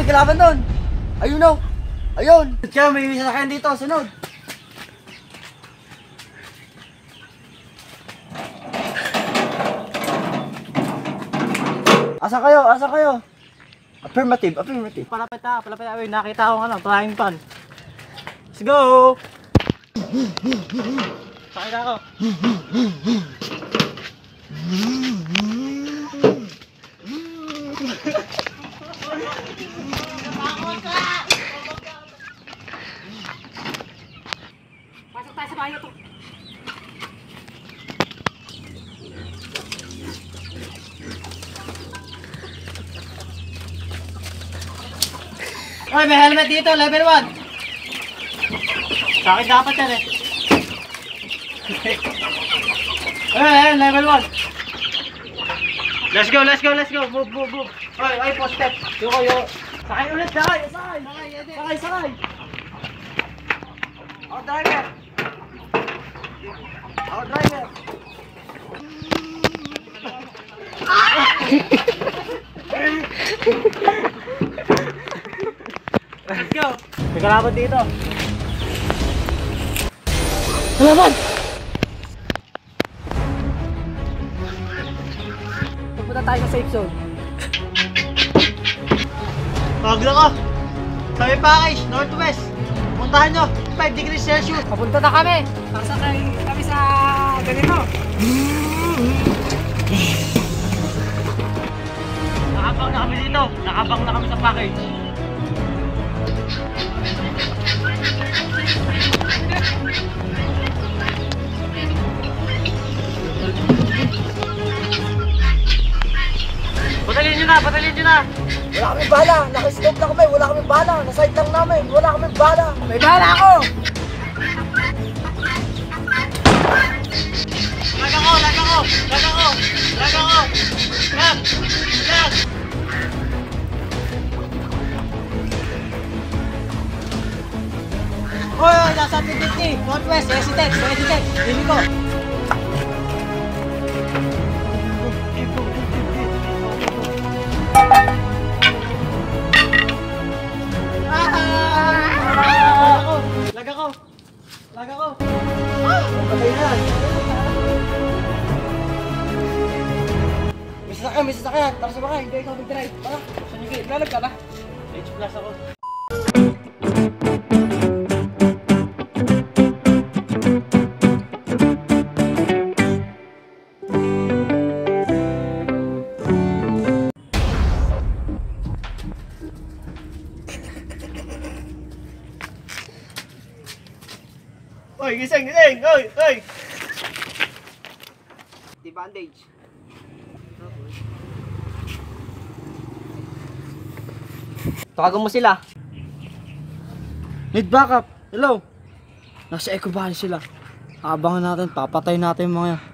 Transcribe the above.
may kalaban doon. Ayun o. Ayun. Kaya may sasakyan dito. Sunod. Asa kayo? Asa kayo? Affirmative. Affirmative. Palapit na. Uy, nakita ko frying pan. Let's go! Sakit ako. Pasok tayo sa bahay to. Oy, may helmet dito, level 1. Sa akin dapat yan eh. Ay, level 1. Let's go. Move. Ay, post step. Yoko. Sakay ulit, sakay. Ako driver. Let's go. May kalaban dito. Kalaban! Pupunta tayo sa safe zone. Tawag lang ko. Sabi package, northwest. Puntahan nyo, 5 degrees Celsius. Papunta na kami. Sasakay kami sa ganito. Nakabang na kami dito. Nakabang na kami sa package. Patalin nyo na. Wala kami bala. Nakistop na kami. Wala kami bala. Naside lang namin. Wala kami bala. May bala ako. Lag ako. Lag. Hoy, nasa 250. Northwest, hesitate. Dili ko. Lag ako. Patay na. May sasakyan. Tara sa bakay. Hindi ikaw mag-drive. Tara. Saan yung lalag ka ba? H plus ako. Oy, gising! Oy! Di bandage. Tawagan mo sila. Need backup. Hello. Nasa Eco Valley sila. Abangan natin. Papatay natin yung mga yan.